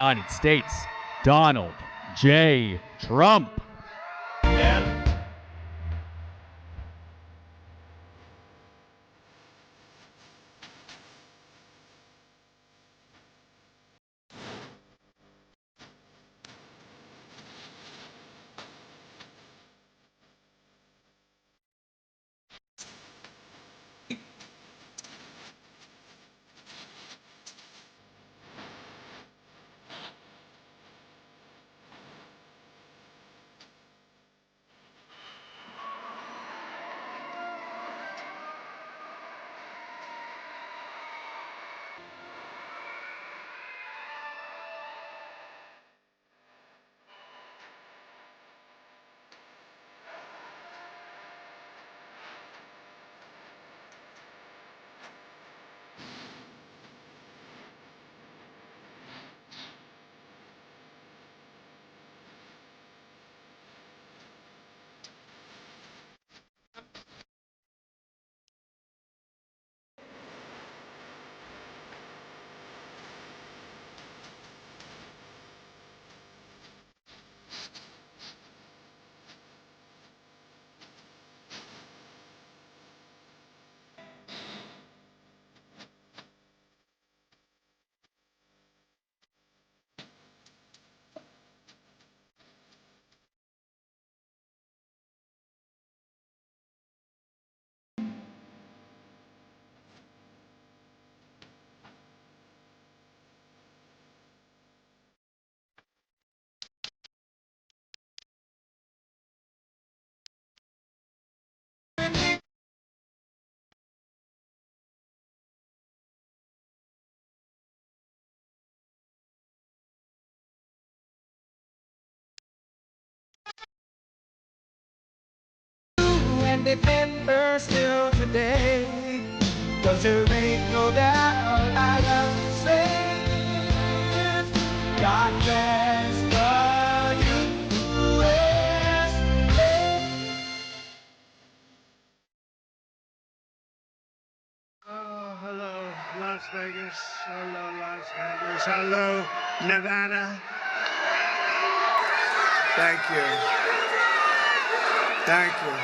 United States, Donald J. Trump. And defender still today, 'cause there ain't no doubt I love to say it. God bless the USA. Oh, hello, Las Vegas. Hello, Las Vegas. Hello, Nevada. Thank you. Thank you.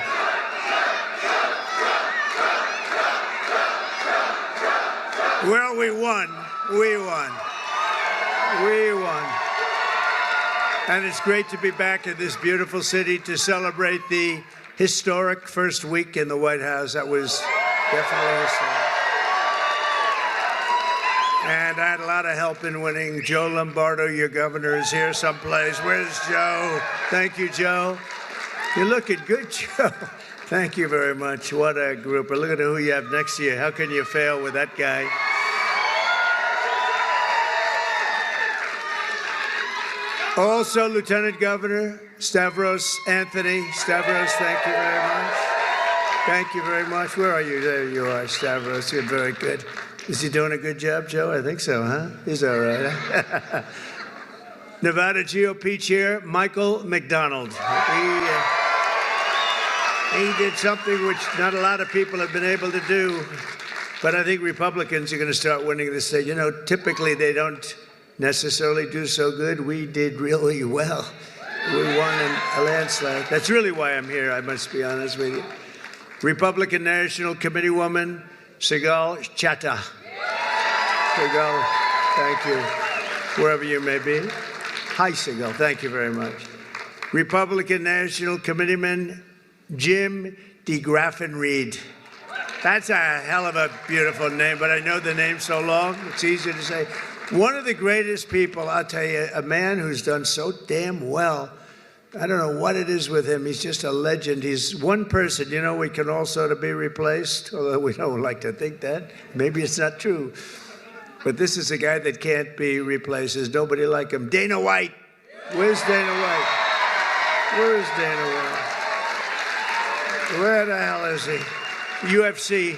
Well, we won. We won. We won. And it's great to be back in this beautiful city to celebrate the historic first week in the White House. That was definitely historic. And I had a lot of help in winning. Joe Lombardo, your governor, is here someplace. Where's Joe? Thank you, Joe. You're looking good, Joe. Thank you very much. What a group. Look at who you have next to you. How can you fail with that guy? Also, Lieutenant Governor Stavros Anthony. Stavros, thank you very much. Thank you very much. Where are you? There you are, Stavros. You're very good. Is he doing a good job, Joe? I think so, huh? He's all right. Nevada GOP Chair Michael McDonald. He did something which not a lot of people have been able to do, but I think Republicans are going to start winning this state. You know, typically they don't necessarily do so good. We did really well. We won in a landslide. That's really why I'm here, I must be honest with you. Republican National Committee woman Sigal Chattah. Sigal, thank you, wherever you may be. Hi, Sigal, thank you very much. Republican National Committeeman Jim DeGraffenreid. That's a hell of a beautiful name, but I know the name so long, it's easy to say. One of the greatest people, I'll tell you, a man who's done so damn well. I don't know what it is with him. He's just a legend. He's one person, you know, we can all sort of be replaced, although we don't like to think that. Maybe it's not true. But this is a guy that can't be replaced. There's nobody like him. Dana White. Where's Dana White? Where's Dana White? Where the hell is he? UFC.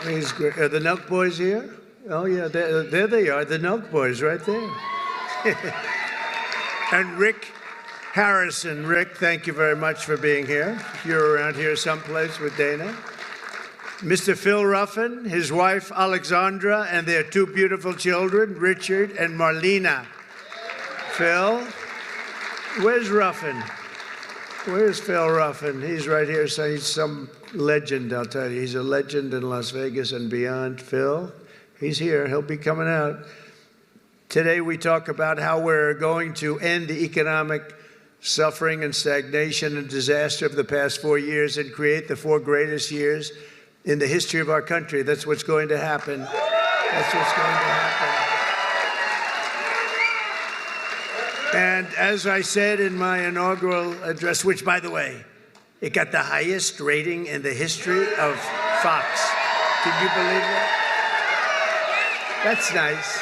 He's great. Are the Nelk Boys here? Oh, yeah, there they are, the Nelk Boys right there. And Rick Harrison. Rick, thank you very much for being here. You're around here someplace with Dana. Mr. Phil Ruffin, his wife Alexandra, and their two beautiful children, Richard and Marlena. Phil, where's Ruffin? Where's Phil Ruffin? He's right here, so he's some legend, I'll tell you. He's a legend in Las Vegas and beyond. Phil, he's here. He'll be coming out. Today we talk about how we're going to end the economic suffering and stagnation and disaster of the past 4 years and create the 4 greatest years in the history of our country. That's what's going to happen. That's what's going to happen. And as I said in my inaugural address, which, by the way, it got the highest rating in the history of Fox. Can you believe that? That's nice.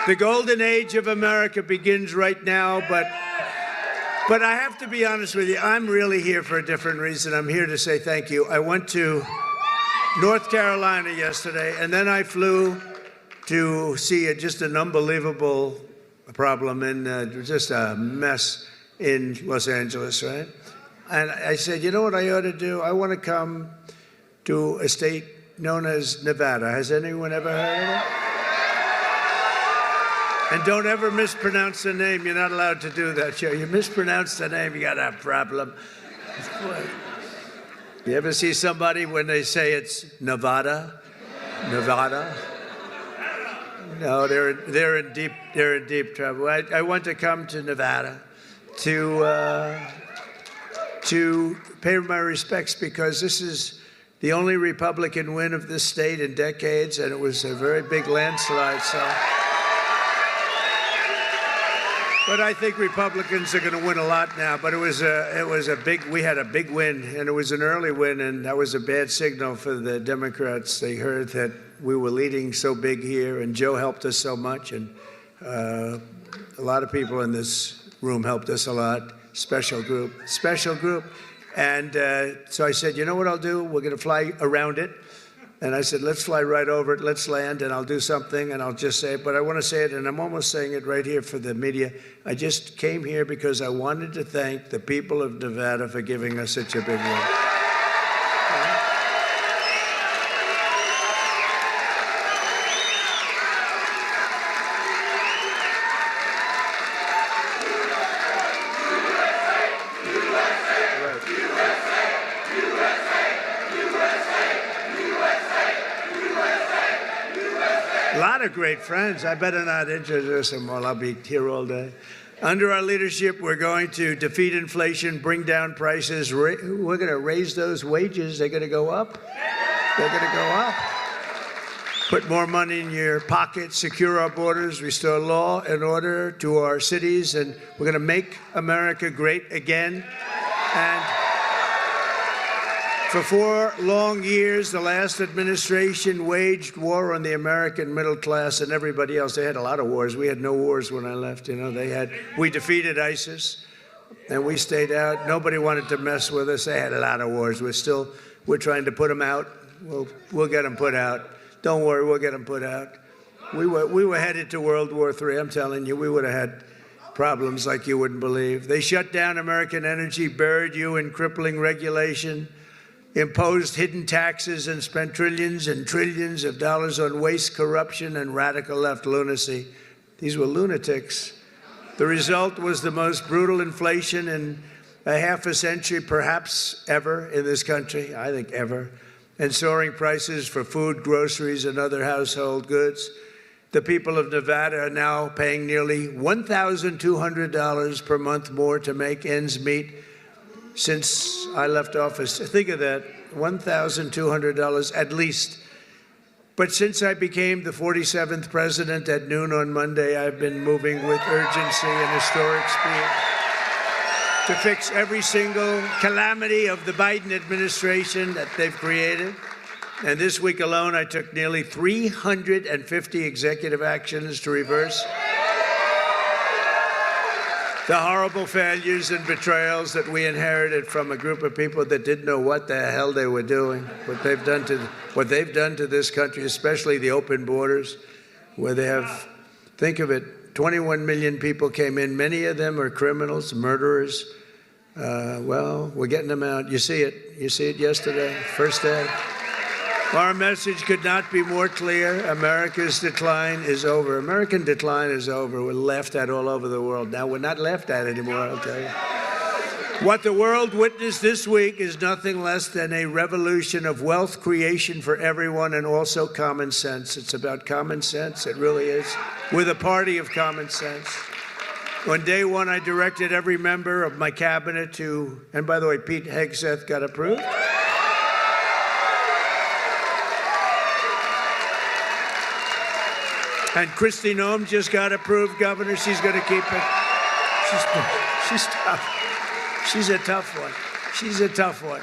The golden age of America begins right now, but I have to be honest with you, I'm really here for a different reason. I'm here to say thank you. I went to North Carolina yesterday, and then I flew to see just an unbelievable problem and just a mess in Los Angeles, right? And I said, you know what I ought to do? I want to come to a state known as Nevada. Has anyone ever heard of it? And don't ever mispronounce the name. You're not allowed to do that. You mispronounce the name, you got a problem. You ever see somebody when they say it's Nevada? Nevada? No, they're in deep trouble. I want to come to Nevada to pay my respects because this is the only Republican win of this state in decades, and it was a very big landslide. But I think Republicans are going to win a lot now. But we had a big win, and it was an early win, and that was a bad signal for the Democrats. They heard that we were leading so big here, and Joe helped us so much, and a lot of people in this room helped us a lot. Special group. And so I said, you know what I'll do? We're going to fly around it. And I said, let's fly right over it, let's land, and I'll do something, and I'll just say it. But I want to say it, and I'm almost saying it right here for the media. I just came here because I wanted to thank the people of Nevada for giving us such a big win. A lot of great friends. I better not introduce them all. I'll be here all day. Under our leadership, we're going to defeat inflation, bring down prices. We're going to raise those wages. They're going to go up. They're going to go up. Put more money in your pocket, secure our borders, restore law and order to our cities, and we're going to make America great again. And for 4 long years, the last administration waged war on the American middle class and everybody else. They had a lot of wars. We had no wars when I left. We defeated ISIS, and we stayed out. Nobody wanted to mess with us. They had a lot of wars. We're trying to put them out. We'll get them put out. Don't worry, we'll get them put out. We were headed to World War III. I'm telling you, we would have had problems like you wouldn't believe. They shut down American energy, buried you in crippling regulation, imposed hidden taxes, and spent trillions and trillions of dollars on waste, corruption, and radical left lunacy. These were lunatics. The result was the most brutal inflation in a half a century, perhaps ever, in this country, I think ever, and soaring prices for food, groceries, and other household goods. The people of Nevada are now paying nearly $1,200 per month more to make ends meet since I left office. Think of that, $1,200 at least. But since I became the 47th president at noon on Monday, I've been moving with urgency and historic speed to fix every single calamity of the Biden administration that they've created. And this week alone, I took nearly 350 executive actions to reverse the horrible failures and betrayals that we inherited from a group of people that didn't know what the hell they were doing, what they've done to this country, especially the open borders, where they have, think of it, 21 million people came in. Many of them are criminals, murderers. Well, we're getting them out. You see it. You see it yesterday, first day. Our message could not be more clear. America's decline is over. American decline is over. We're laughed at all over the world. Now we're not laughed at anymore, I'll tell you. What the world witnessed this week is nothing less than a revolution of wealth creation for everyone and also common sense. It's about common sense. It really is. We're the party of common sense. On day one, I directed every member of my cabinet to, and by the way, Pete Hegseth got approved. And Kristi Noem just got approved, Governor. She's going to keep it. She's tough. She's a tough one. She's a tough one.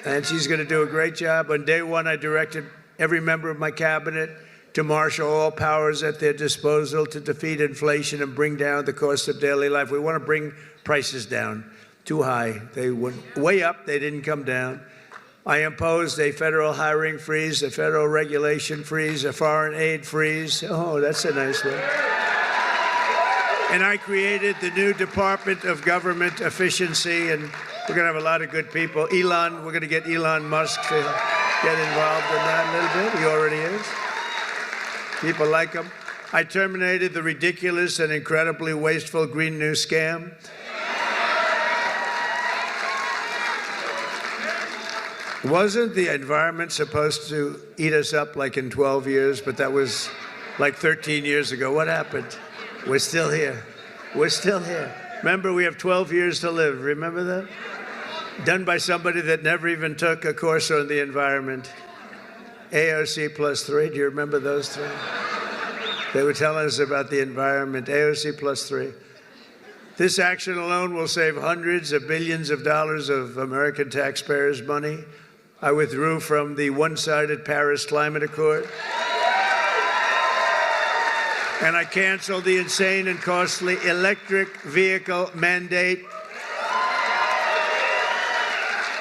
And she's going to do a great job. On day one, I directed every member of my cabinet to marshal all powers at their disposal to defeat inflation and bring down the cost of daily life. We want to bring prices down. Too high. They went way up. They didn't come down. I imposed a federal hiring freeze, a federal regulation freeze, a foreign aid freeze. Oh, that's a nice one. And I created the new Department of Government Efficiency, and we're going to have a lot of good people. Elon, we're going to get Elon Musk to get involved in that a little bit. He already is. People like him. I terminated the ridiculous and incredibly wasteful Green New Scam. Wasn't the environment supposed to eat us up like in 12 years? But that was like 13 years ago. What happened? We're still here. We're still here. Remember, we have 12 years to live. Remember that? Done by somebody that never even took a course on the environment. AOC plus 3. Do you remember those three? They were telling us about the environment. AOC plus 3. This action alone will save hundreds of billions of dollars of American taxpayers' money. I withdrew from the one-sided Paris Climate Accord. And I canceled the insane and costly electric vehicle mandate,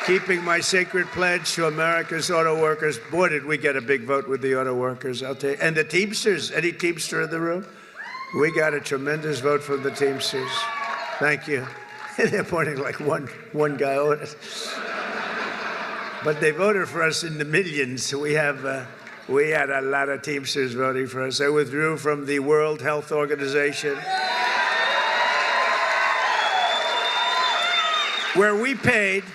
keeping my sacred pledge to America's auto workers. Boy, did we get a big vote with the auto workers, I'll tell you. And the Teamsters. Any Teamster in the room? We got a tremendous vote from the Teamsters. Thank you. They're pointing like one guy on it. But they voted for us in the millions. We had a lot of Teamsters voting for us. I withdrew from the World Health Organization, where we paid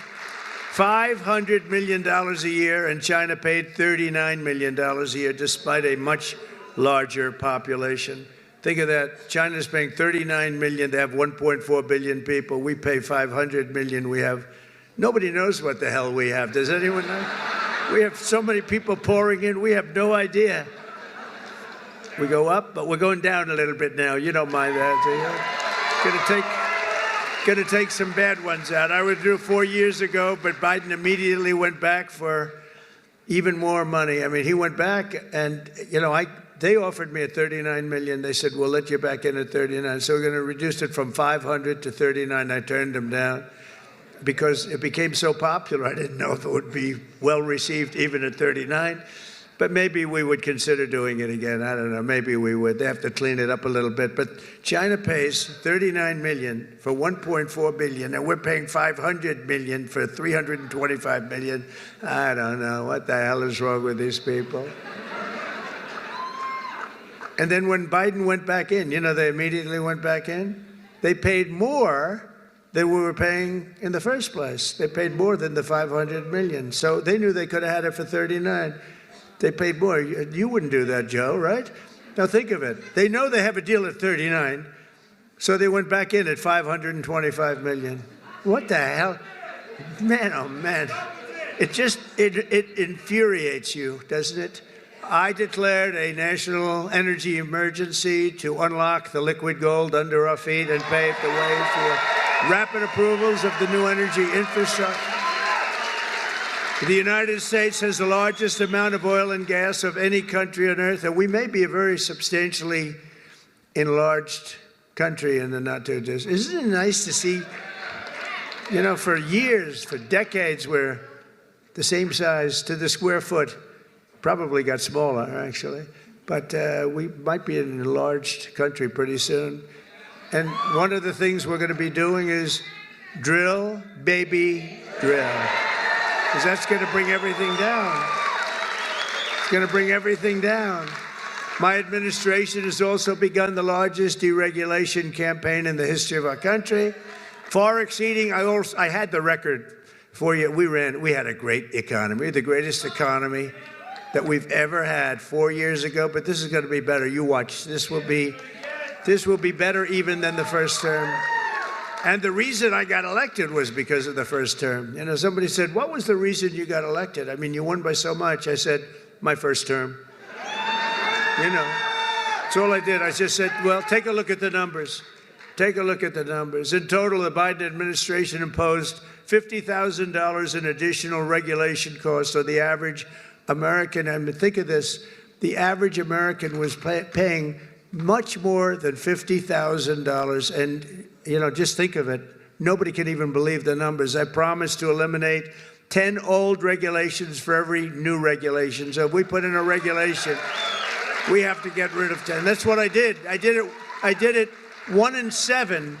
$500 million a year, and China paid $39 million a year, despite a much larger population. Think of that. China's paying $39 million. They have 1.4 billion people. We pay $500 million. We have, nobody knows what the hell we have. Does anyone know? We have so many people pouring in. We have no idea. We go up, but we're going down a little bit now. You don't mind that, do you? Gonna take some bad ones out. I withdrew 4 years ago, but Biden immediately went back for even more money. I mean, he went back, and they offered me at $39 million. They said, we'll let you back in at 39. So we're going to reduce it from 500 to 39. I turned them down because it became so popular. I didn't know if it would be well received even at 39. But maybe we would consider doing it again. I don't know. Maybe we would. They have to clean it up a little bit. But China pays $39 million for 1.4 billion, and we're paying $500 million for 325 million. I don't know. What the hell is wrong with these people? And then when Biden went back in, they immediately went back in. They paid more than we were paying in the first place. They paid more than the $500 million. So they knew they could have had it for 39. They paid more. You wouldn't do that, Joe, right? Now think of it. They know they have a deal at 39, so they went back in at 525 million. What the hell? Man, oh man. It infuriates you, doesn't it? I declared a national energy emergency to unlock the liquid gold under our feet and pave the way for rapid approvals of the new energy infrastructure. The United States has the largest amount of oil and gas of any country on earth, and we may be a very substantially enlarged country in the not-too-distant. Isn't it nice to see, for years, for decades, we're the same size to the square foot. Probably got smaller, actually. But we might be an enlarged country pretty soon. And one of the things we're going to be doing is drill, baby, drill. Because that's going to bring everything down. going to bring everything down. My administration has also begun the largest deregulation campaign in the history of our country, far exceeding. I had the record for you. We had a great economy, the greatest economy that we've ever had 4 years ago. But this is going to be better. You watch. This will be better even than the first term. And the reason I got elected was because of the first term. You know, somebody said, "What was the reason you got elected?" I mean, you won by so much. I said, "My first term." You know, that's all I did. I just said, well, take a look at the numbers. Take a look at the numbers. In total, the Biden administration imposed $50,000 in additional regulation costs on the average American. I mean, think of this. The average American was paying much more than $50,000. And, you know, just think of it. Nobody can even believe the numbers. I promised to eliminate 10 old regulations for every new regulation. So if we put in a regulation, we have to get rid of 10. That's what I did. I did it 1 in 7.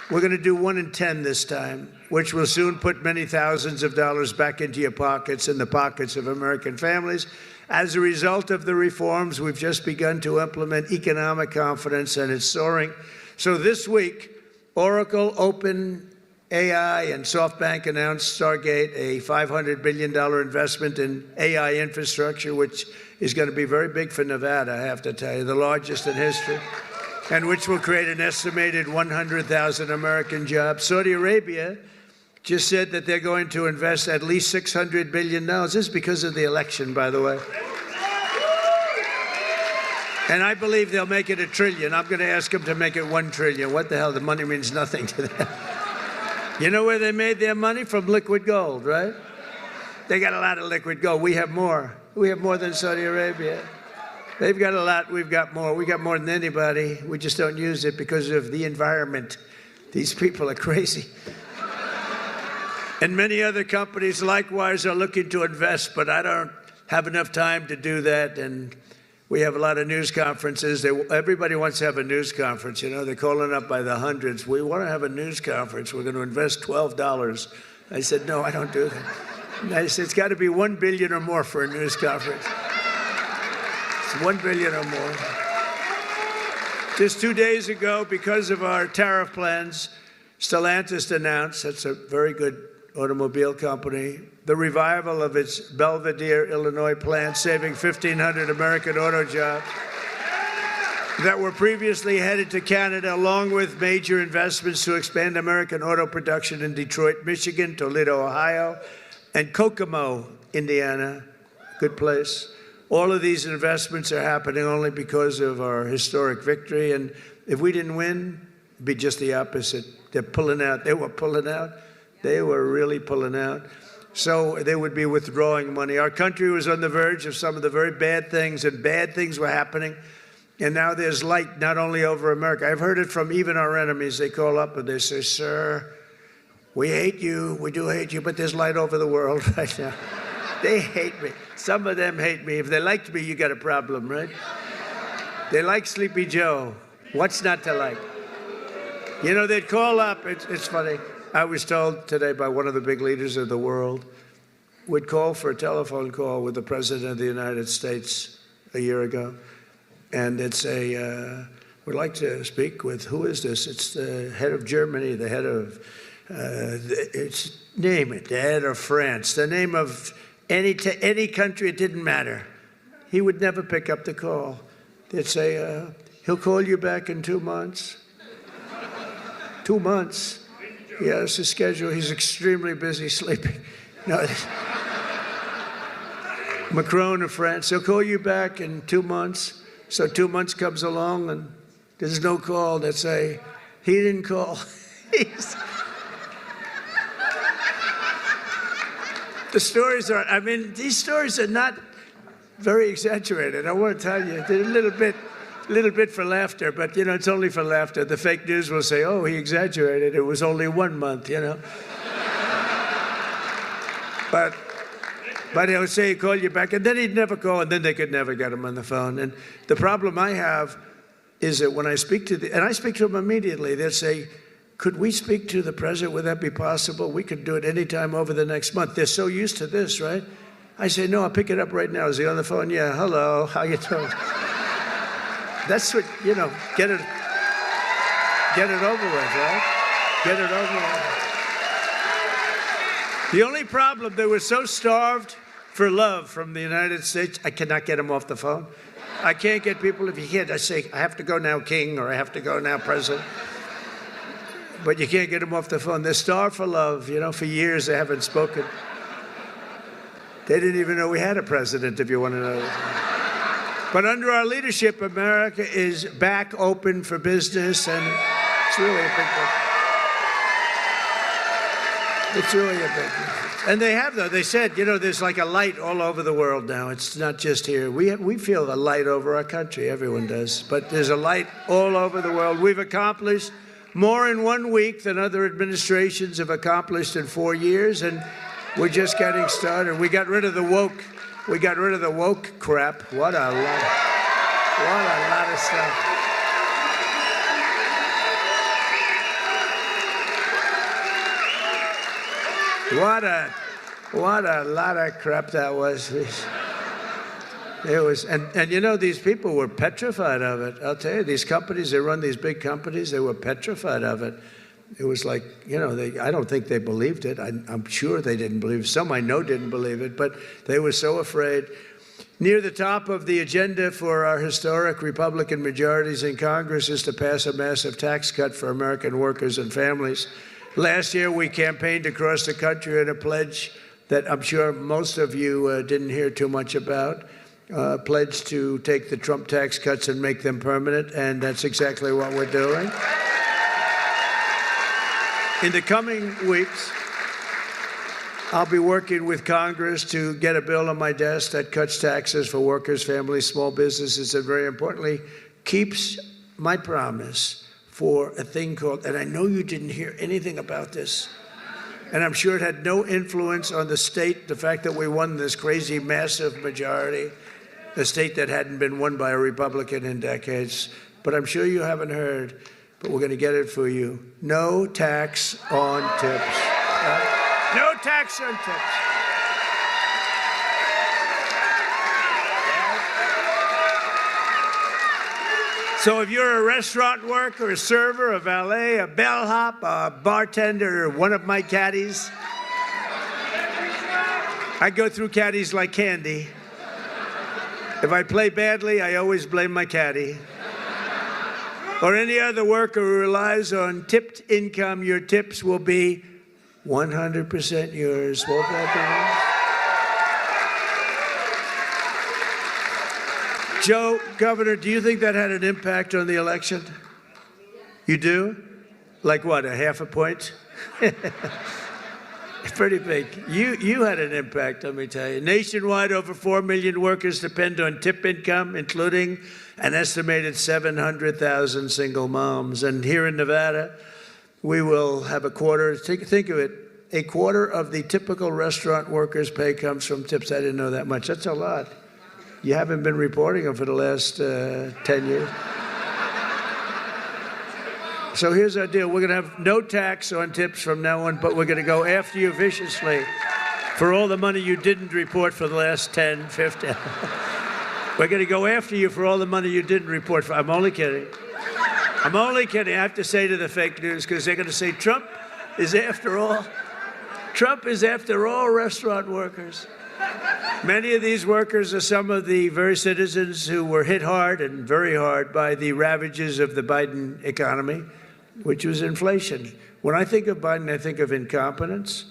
We're going to do 1 in 10 this time, which will soon put many thousands of dollars back into your pockets and the pockets of American families. As a result of the reforms, we've just begun to implement economic confidence, and it's soaring. So this week, Oracle, OpenAI, and SoftBank announced Stargate, a $500 billion investment in AI infrastructure, which is going to be very big for Nevada, I have to tell you, the largest in history, and which will create an estimated 100,000 American jobs. Saudi Arabia just said that they're going to invest at least $600 billion. This is because of the election, by the way. And I believe they'll make it $1 trillion. I'm going to ask them to make it $1 trillion. What the hell? The money means nothing to them. You know where they made their money? From liquid gold, right? They got a lot of liquid gold. We have more. We have more than Saudi Arabia. They've got a lot. We've got more. We got more than anybody. We just don't use it because of the environment. These people are crazy. And many other companies likewise are looking to invest, but I don't have enough time to do that. And we have a lot of news conferences. Everybody wants to have a news conference. You know, they're calling up by the hundreds. We want to have a news conference. We're going to invest $12. I said, no, I don't do that. And I said, it's got to be $1 billion or more for a news conference. It's $1 billion or more. Just 2 days ago, because of our tariff plans, Stellantis announced, that's a very good automobile company, the revival of its Belvidere, Illinois plant, saving 1,500 American auto jobs that were previously headed to Canada, along with major investments to expand American auto production in Detroit, Michigan, Toledo, Ohio, and Kokomo, Indiana. Good place. All of these investments are happening only because of our historic victory. And if we didn't win, it'd be just the opposite. They're pulling out. They were pulling out. They were really pulling out. So they would be withdrawing money. Our country was on the verge of some of the very bad things, and bad things were happening. And now there's light not only over America. I've heard it from even our enemies. They call up and they say, sir, we hate you. We do hate you, but there's light over the world right now. They hate me. Some of them hate me. If they liked me, you got a problem, right? They like Sleepy Joe. What's not to like? You know, they'd call up. It's funny. I was told today by one of the big leaders of the world, would call for a telephone call with the President of the United States a year ago. And it'd say, we'd like to speak with, who is this? It's the head of Germany, the head of, name it, the head of France, the name of any country, it didn't matter. He would never pick up the call. They'd say, he'll call you back in 2 months. 2 months. He has his schedule. He's extremely busy sleeping. No. Macron of France, he'll call you back in 2 months. So 2 months comes along and there's no call. They say, he didn't call. The stories are, I mean, these stories are not very exaggerated. I want to tell you, they're a little bit for laughter, but, you know, it's only for laughter. The fake news will say, oh, he exaggerated. It was only 1 month, you know. But he'll say he'll call you back, and then he'd never call, and then they could never get him on the phone. And the problem I have is that when I speak to and I speak to them immediately, they'll say, could we speak to the president? Would that be possible? We could do it anytime over the next month. They're so used to this, right? I say, no, I'll pick it up right now. Is he on the phone? Yeah, hello, how you doing? That's what, you know, get it over with, right? Get it over with. The only problem, they were so starved for love from the United States, I cannot get them off the phone. I can't get people, if you can't, I say, I have to go now, King, or I have to go now, President. But you can't get them off the phone. They're starved for love. You know, for years they haven't spoken. They didn't even know we had a president, if you want to know. But under our leadership, America is back open for business, and it's really a big thing. It's really a big thing. And they have, though. They said, you know, there's like a light all over the world now. It's not just here. We feel the light over our country. Everyone does. But there's a light all over the world. We've accomplished more in 1 week than other administrations have accomplished in 4 years, and we're just getting started. We got rid of the woke. We got rid of the woke crap. What a lot of stuff. What a lot of crap that was. It was, and you know, these people were petrified of it. I'll tell you, these companies, they run these big companies, they were petrified of it. It was like, you know, I don't think they believed it. I'm sure they didn't believe it. Some I know didn't believe it, but they were so afraid. Near the top of the agenda for our historic Republican majorities in Congress is to pass a massive tax cut for American workers and families. Last year, we campaigned across the country on a pledge that I'm sure most of you didn't hear too much about. Pledge to take the Trump tax cuts and make them permanent, and that's exactly what we're doing. In the coming weeks, I'll be working with Congress to get a bill on my desk that cuts taxes for workers, families, small businesses, and very importantly, keeps my promise for a thing called, and I know you didn't hear anything about this, and I'm sure it had no influence on the state, the fact that we won this crazy, massive majority, a state that hadn't been won by a Republican in decades. But I'm sure you haven't heard, but we're going to get it for you. No tax on tips. No tax on tips. So if you're a restaurant worker, a server, a valet, a bellhop, a bartender, or one of my caddies, I go through caddies like candy. If I play badly, I always blame my caddy. Or any other worker who relies on tipped income, your tips will be 100% yours. Won't that be? Joe, Governor, do you think that had an impact on the election? You do? Like what, a half a point? Pretty big. You had an impact, let me tell you. Nationwide, over 4 million workers depend on tip income, including an estimated 700,000 single moms. And here in Nevada, we will have a quarter, think of it, a quarter of the typical restaurant worker's pay comes from tips. I didn't know that much. That's a lot. You haven't been reporting them for the last 10 years. So here's our deal. We're going to have no tax on tips from now on, but we're going to go after you viciously for all the money you didn't report for the last 10, 15. We're going to go after you for all the money you didn't report for. I'm only kidding. I'm only kidding. I have to say to the fake news, because they're going to say Trump is after all restaurant workers. Many of these workers are some of the very citizens who were hit hard and very hard by the ravages of the Biden economy, which was inflation. When I think of Biden, I think of incompetence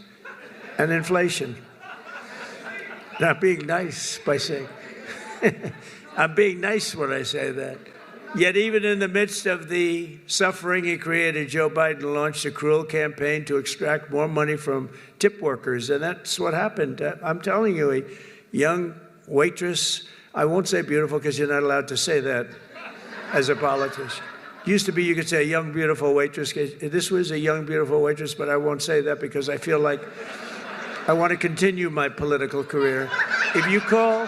and inflation. Not being nice by saying, I'm being nice when I say that. Yet even in the midst of the suffering he created, Joe Biden launched a cruel campaign to extract more money from tip workers, and that's what happened. I'm telling you, a young waitress, I won't say beautiful because you're not allowed to say that as a politician. Used to be you could say a young, beautiful waitress. This was a young, beautiful waitress, but I won't say that because I feel like I want to continue my political career. If you call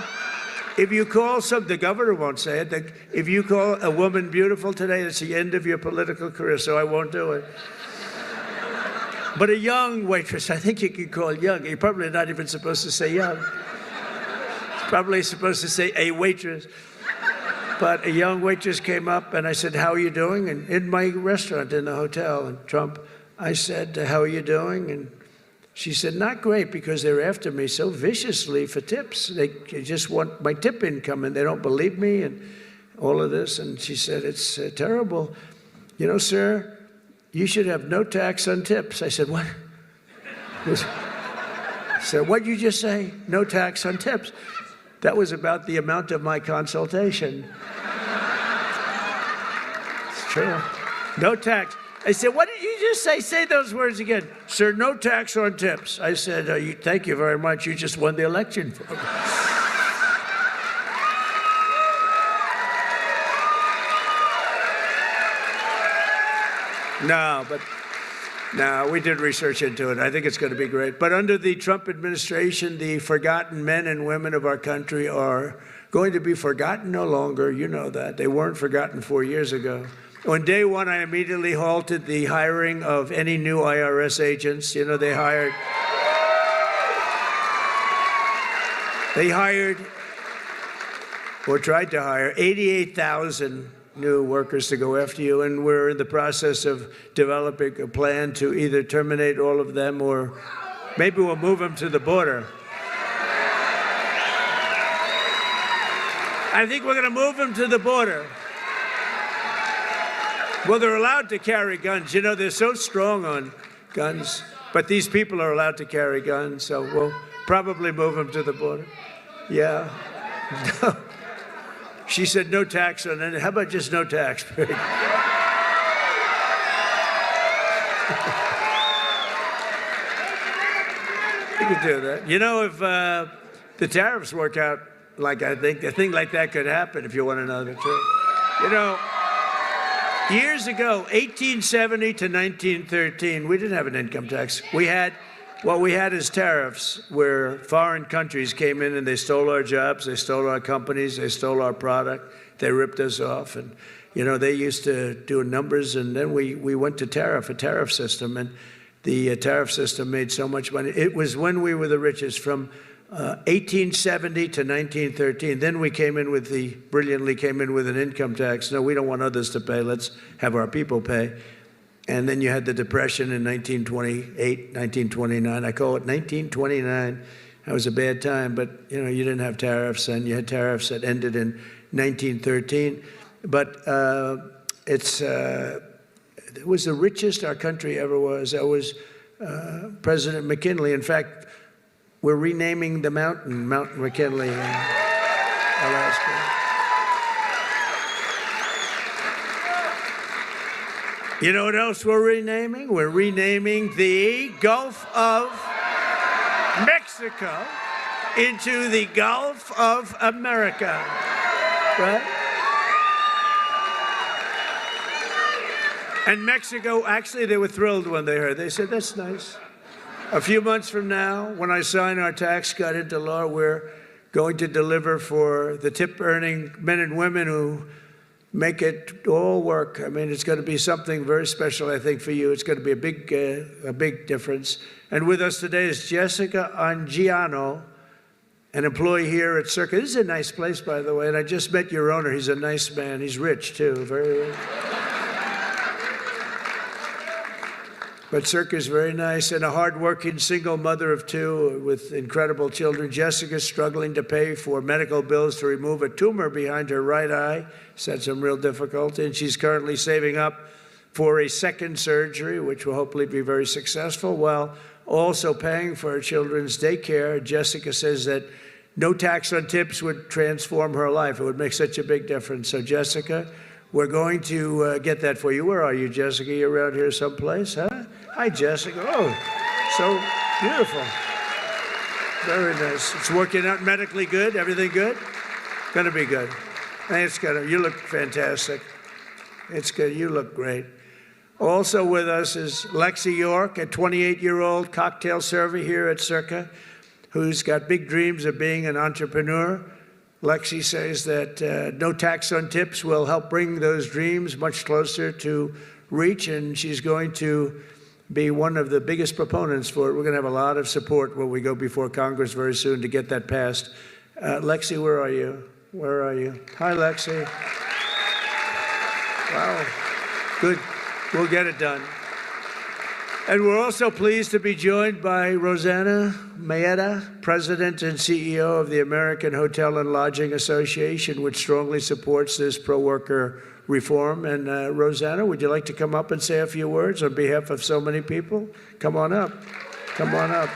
the governor won't say it. If you call a woman beautiful today, it's the end of your political career, so I won't do it. But a young waitress, I think you could call young. You're probably not even supposed to say young. Probably supposed to say a waitress. But a young waitress came up and I said, how are you doing? And in my restaurant in the hotel in Trump, I said, how are you doing? And she said, not great, because they're after me so viciously for tips. They just want my tip income and they don't believe me and all of this. And she said, it's terrible. You know, sir, you should have no tax on tips. I said, what? I said, what'd you just say? No tax on tips. That was about the amount of my consultation. It's true. No tax. I said, what did you just say? Say those words again. Sir, no tax on tips. I said, thank you very much. You just won the election for me. No, we did research into it. I think it's going to be great. But under the Trump administration, the forgotten men and women of our country are going to be forgotten no longer. You know that. They weren't forgotten 4 years ago. On day one, I immediately halted the hiring of any new IRS agents. You know, they hired or tried to hire 88,000 new workers to go after you, and we're in the process of developing a plan to either terminate all of them or maybe we'll move them to the border. I think we're going to move them to the border. Well, they're allowed to carry guns. You know, they're so strong on guns, but these people are allowed to carry guns, so we'll probably move them to the border. Yeah. She said no tax on it. How about just no tax? You could do that. You know, if the tariffs work out like I think, a thing like that could happen, if you want to know the truth. You know, years ago, 1870 to 1913, we didn't have an income tax. What we had is tariffs, where foreign countries came in and they stole our jobs, they stole our companies, they stole our product, they ripped us off. And, you know, they used to do numbers, and then we went to a tariff system, and the tariff system made so much money. It was when we were the richest, from 1870 to 1913. Then we brilliantly came in with an income tax. No, we don't want others to pay, let's have our people pay. And then you had the Depression in 1928, 1929. I call it 1929. That was a bad time, but you know, you didn't have tariffs, and you had tariffs that ended in 1913. But it was the richest our country ever was. That was President McKinley. In fact, we're renaming the Mount McKinley in Alaska. You know what else we're renaming? We're renaming the Gulf of Mexico into the Gulf of America, right? And Mexico, actually, they were thrilled when they heard. They said, that's nice. A few months from now, when I sign our tax cut into law, we're going to deliver for the tip-earning men and women who make it all work. I mean, it's going to be something very special, I think, for you. It's going to be a big difference. And with us today is Jessica Angiano, an employee here at Circa. This is a nice place, by the way, and I just met your owner. He's a nice man. He's rich, too, very rich. But Circa's very nice, and a hardworking single mother of two with incredible children. Jessica's struggling to pay for medical bills to remove a tumor behind her right eye. She's had some real difficulty, and she's currently saving up for a second surgery, which will hopefully be very successful, while also paying for her children's daycare. Jessica says that no tax on tips would transform her life. It would make such a big difference. So, Jessica, we're going to get that for you. Where are you, Jessica? You around here someplace, huh? Hi, Jessica. Oh, so beautiful. Very nice. It's working out medically good? Everything good? Gonna be good. Thanks, you look fantastic. It's good. You look great. Also with us is Lexi York, a 28-year-old cocktail server here at Circa, who's got big dreams of being an entrepreneur. Lexi says that no tax on tips will help bring those dreams much closer to reach, and she's going to be one of the biggest proponents for it. We're going to have a lot of support when we go before Congress very soon to get that passed. Lexi, where are you? Where are you? Hi, Lexi. Wow. Good. We'll get it done. And we're also pleased to be joined by Rosanna Maeda, President and CEO of the American Hotel and Lodging Association, which strongly supports this pro-worker reform. And Rosanna, would you like to come up and say a few words on behalf of so many people? Come on up. Come on up.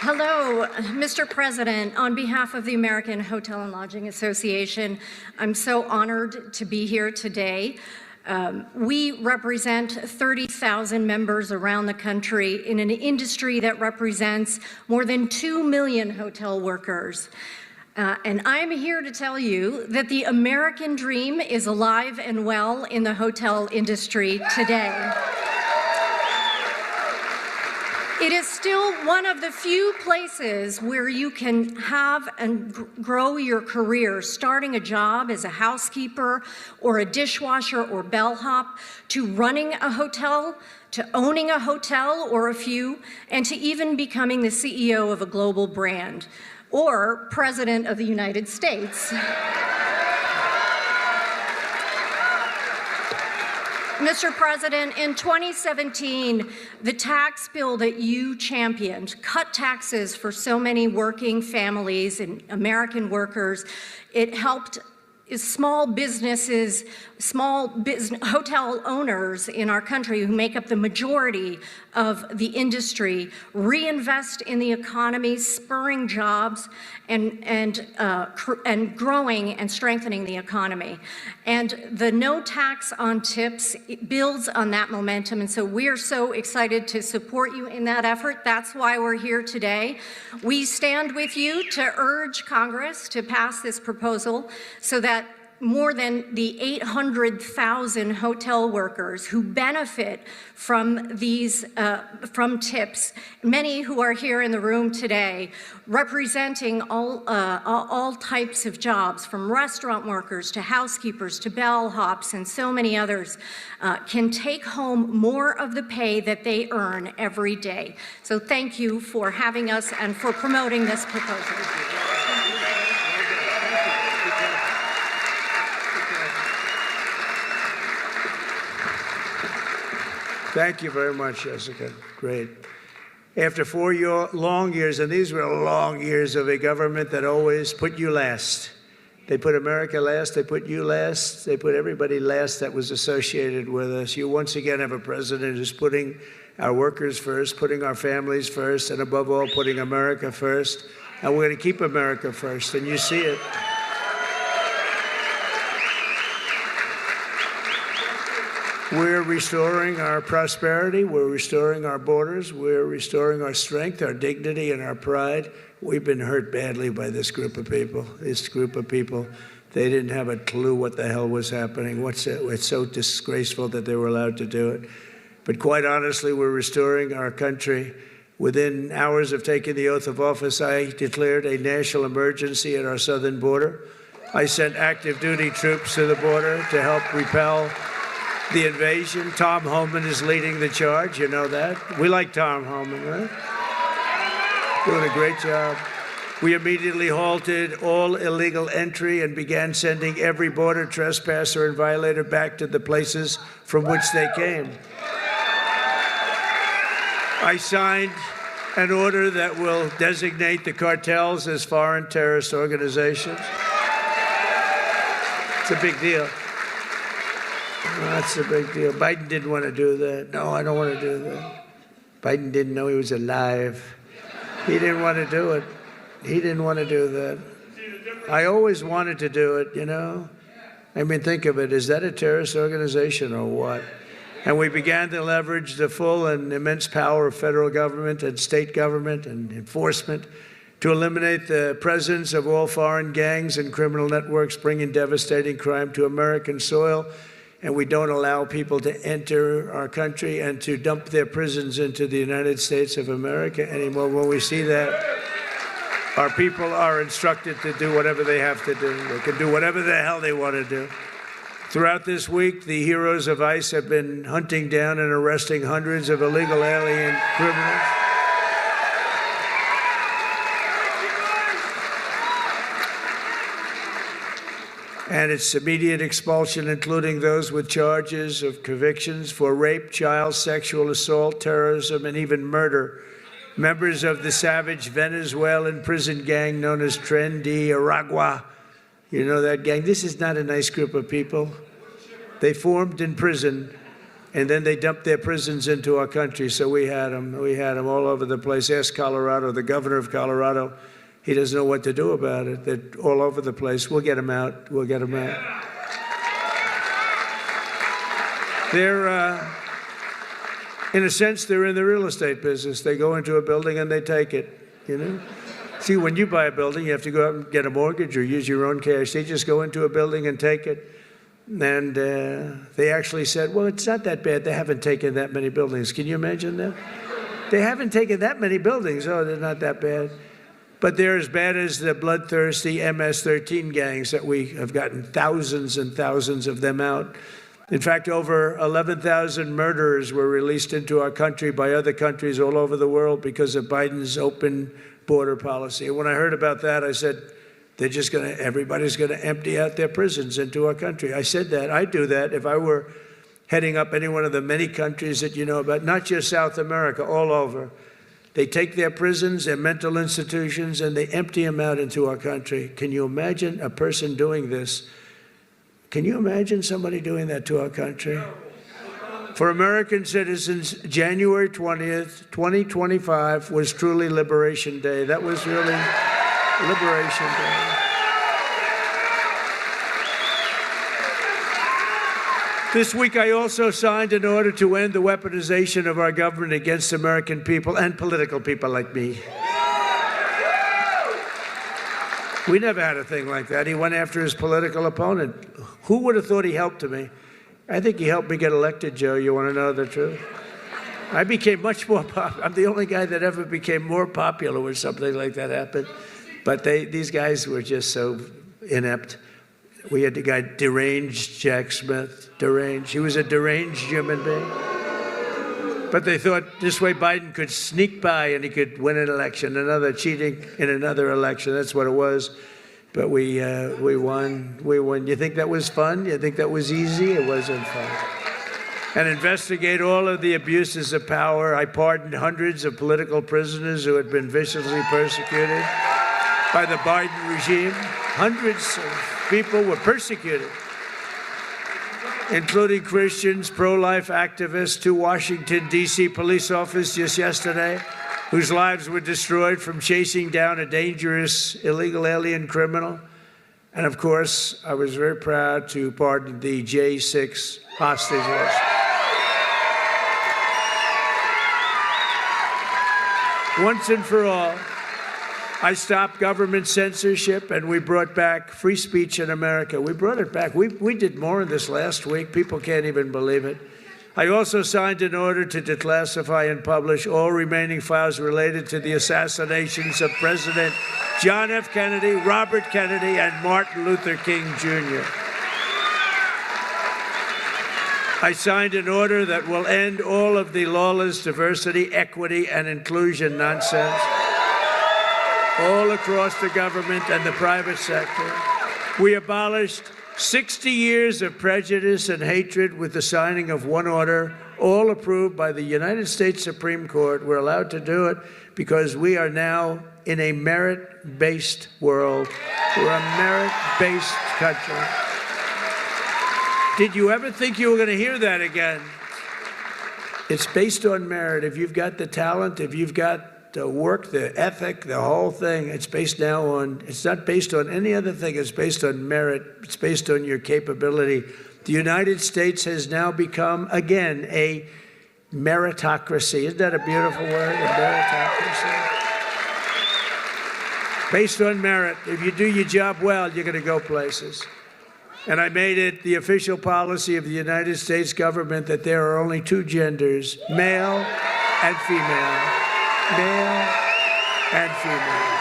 Hello, Mr. President. On behalf of the American Hotel and Lodging Association, I'm so honored to be here today. We represent 30,000 members around the country in an industry that represents more than 2 million hotel workers. And I'm here to tell you that the American dream is alive and well in the hotel industry today. It is still one of the few places where you can have and grow your career, starting a job as a housekeeper or a dishwasher or bellhop, to running a hotel, to owning a hotel or a few, and to even becoming the CEO of a global brand or President of the United States. Mr. President, in 2017, the tax bill that you championed cut taxes for so many working families and American workers. It helped small businesses, hotel owners in our country who make up the majority of the industry reinvest in the economy, spurring jobs and growing and strengthening the economy. And the no tax on tips builds on that momentum, and so we're so excited to support you in that effort. That's why we're here today. We stand with you to urge Congress to pass this proposal so that more than the 800,000 hotel workers who benefit from these from tips, many who are here in the room today, representing all types of jobs, from restaurant workers to housekeepers to bellhops and so many others, can take home more of the pay that they earn every day. So thank you for having us and for promoting this proposal. Thank you very much, Jessica. Great. After 4 long years, and these were long years of a government that always put you last. They put America last, they put you last, they put everybody last that was associated with us. You once again have a president who's putting our workers first, putting our families first, and above all, putting America first. And we're going to keep America first, and you see it. We're restoring our prosperity, we're restoring our borders, we're restoring our strength, our dignity, and our pride. We've been hurt badly by this group of people. They didn't have a clue what the hell was happening. It's so disgraceful that they were allowed to do it. But quite honestly, we're restoring our country. Within hours of taking the oath of office, I declared a national emergency at our southern border. I sent active duty troops to the border to help repel the invasion. Tom Homan is leading the charge, you know that. We like Tom Homan, right? Doing a great job. We immediately halted all illegal entry and began sending every border trespasser and violator back to the places from which they came. I signed an order that will designate the cartels as foreign terrorist organizations. It's a big deal. That's a big deal. Biden didn't want to do that. No, I don't want to do that. Biden didn't know he was alive. He didn't want to do it. He didn't want to do that. I always wanted to do it, you know. I mean, think of it. Is that a terrorist organization or what? And we began to leverage the full and immense power of federal government and state government and enforcement to eliminate the presence of all foreign gangs and criminal networks bringing devastating crime to American soil. and we don't allow people to enter our country and to dump their prisons into the United States of America anymore. When we see that, our people are instructed to do whatever they have to do. They can do whatever the hell they want to do. Throughout this week, the heroes of ICE have been hunting down and arresting hundreds of illegal alien criminals. And its immediate expulsion, including those with charges of convictions for rape, child sexual assault, terrorism, and even murder. Members of the savage Venezuelan prison gang known as Tren de Aragua. You know that gang? This is not a nice group of people. They formed in prison, and then they dumped their prisons into our country, so we had them. We had them all over the place. Ask Colorado, the governor of Colorado. He doesn't know what to do about it. They're all over the place. We'll get them out. We'll get them out. They're, in a sense, they're in the real estate business. They go into a building and they take it, you know? See, when you buy a building, you have to go out and get a mortgage or use your own cash. They just go into a building and take it. And they actually said, well, it's not that bad. They haven't taken that many buildings. Can you imagine that? They haven't taken that many buildings. Oh, they're not that bad. But they're as bad as the bloodthirsty MS-13 gangs that we have gotten thousands and thousands of them out. In fact, over 11,000 murderers were released into our country by other countries all over the world because of Biden's open border policy. And when I heard about that, I said, everybody's gonna empty out their prisons into our country. I said that, I'd do that if I were heading up any one of the many countries that you know about, not just South America, all over. They take their prisons, their mental institutions, and they empty them out into our country. Can you imagine a person doing this? Can you imagine somebody doing that to our country? For American citizens, January 20th, 2025 was truly Liberation Day. That was really Liberation Day. This week, I also signed an order to end the weaponization of our government against American people and political people like me. We never had a thing like that. He went after his political opponent. Who would have thought he helped me? I think he helped me get elected, Joe. You want to know the truth? I became much more popular. I'm the only guy that ever became more popular when something like that happened. But these guys were just so inept. We had the guy deranged Jack Smith, deranged. He was a deranged human being. But they thought this way Biden could sneak by and he could win an election, another cheating in another election. That's what it was. But we won. We won. You think that was fun? You think that was easy? It wasn't fun. And investigate all of the abuses of power. I pardoned hundreds of political prisoners who had been viciously persecuted by the Biden regime. Hundreds of people were persecuted, including Christians, pro-life activists, 2 Washington, D.C. police officers just yesterday, whose lives were destroyed from chasing down a dangerous illegal alien criminal. And of course, I was very proud to pardon the J6 hostages. Once and for all, I stopped government censorship, and we brought back free speech in America. We brought it back. We did more in this last week. People can't even believe it. I also signed an order to declassify and publish all remaining files related to the assassinations of President John F. Kennedy, Robert Kennedy, and Martin Luther King, Jr. I signed an order that will end all of the lawless diversity, equity, and inclusion nonsense all across the government and the private sector. We abolished 60 years of prejudice and hatred with the signing of one order, all approved by the United States Supreme Court. We're allowed to do it because we are now in a merit-based world. We're a merit-based country. Did you ever think you were going to hear that again? It's based on merit. If you've got the talent, if you've got the work, the ethic, the whole thing, it's based now on, it's not based on any other thing, it's based on merit, it's based on your capability. The United States has now become, again, a meritocracy. Isn't that a beautiful word, a meritocracy? Based on merit. If you do your job well, you're going to go places. And I made it the official policy of the United States government that there are only two genders, male and female. Male and female.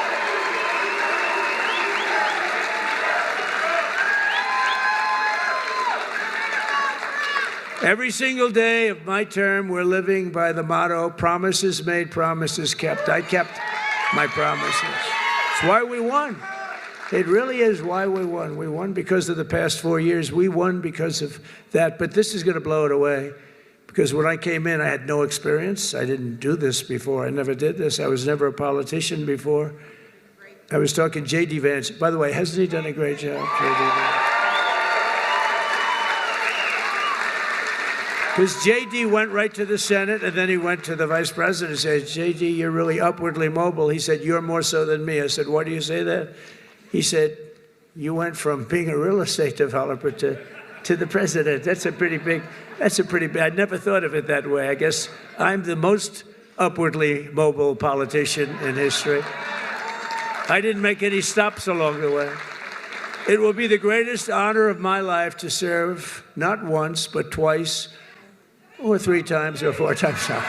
Every single day of my term, we're living by the motto, promises made, promises kept. I kept my promises. It's why we won. It really is why we won. We won because of the past 4 years. We won because of that. But this is going to blow it away. Because when I came in, I had no experience. I didn't do this before. I never did this. I was never a politician before. I was talking J.D. Vance. By the way, hasn't he done a great job, J.D. Vance? Because J.D. went right to the Senate, and then he went to the vice president and said, J.D., you're really upwardly mobile. He said, you're more so than me. I said, why do you say that? He said, you went from being a real estate developer to the president. That's a pretty big, I never thought of it that way. I guess I'm the most upwardly mobile politician in history. I didn't make any stops along the way. It will be the greatest honor of my life to serve not once, but twice, or 3 times, or 4 times now.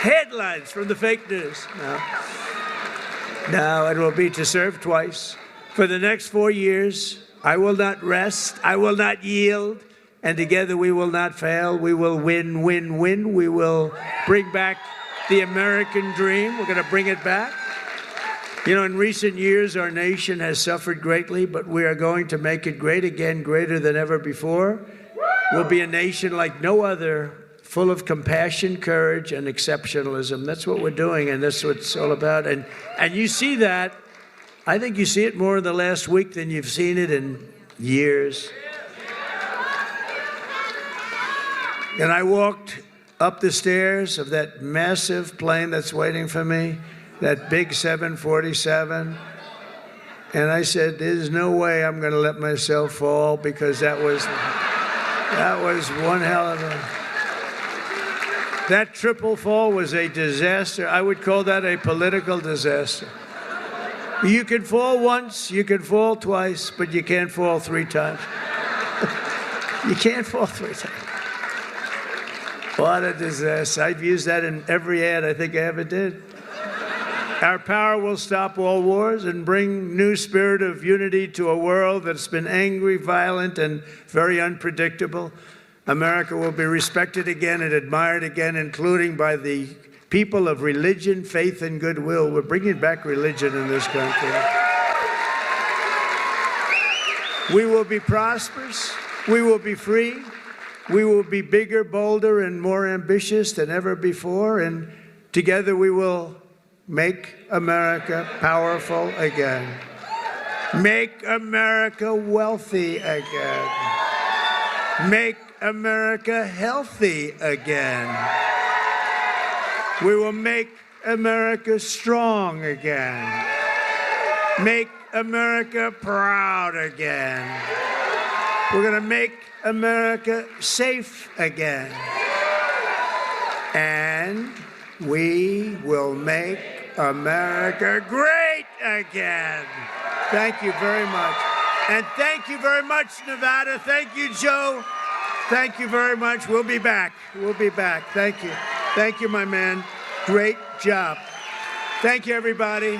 Headlines from the fake news. No, it will be to serve twice. For the next 4 years, I will not rest, I will not yield, and together we will not fail. We will win, win, win. We will bring back the American dream. We're going to bring it back. You know, in recent years, our nation has suffered greatly, but we are going to make it great again, greater than ever before. We'll be a nation like no other, full of compassion, courage, and exceptionalism. That's what we're doing, and that's what it's all about. And you see that. I think you see it more in the last week than you've seen it in years. And I walked up the stairs of that massive plane that's waiting for me, that big 747, and I said, there's no way I'm going to let myself fall, because that was one hell of a... That triple fall was a disaster. I would call that a political disaster. You can fall once, you can fall twice, but you can't fall 3 times. You can't fall 3 times. What a disaster. I've used that in every ad I think I ever did. Our power will stop all wars and bring new spirit of unity to a world that's been angry, violent, and very unpredictable. America will be respected again and admired again, including by the people of religion, faith, and goodwill. We're bringing back religion in this country. We will be prosperous. We will be free. We will be bigger, bolder, and more ambitious than ever before. And together we will make America powerful again. Make America wealthy again. Make America healthy again. We will make America strong again. Make America proud again. We're going to make America safe again. And we will make America great again. Thank you very much. And thank you very much, Nevada. Thank you, Joe. Thank you very much. We'll be back. We'll be back. Thank you. Thank you, my man. Great job. Thank you, everybody.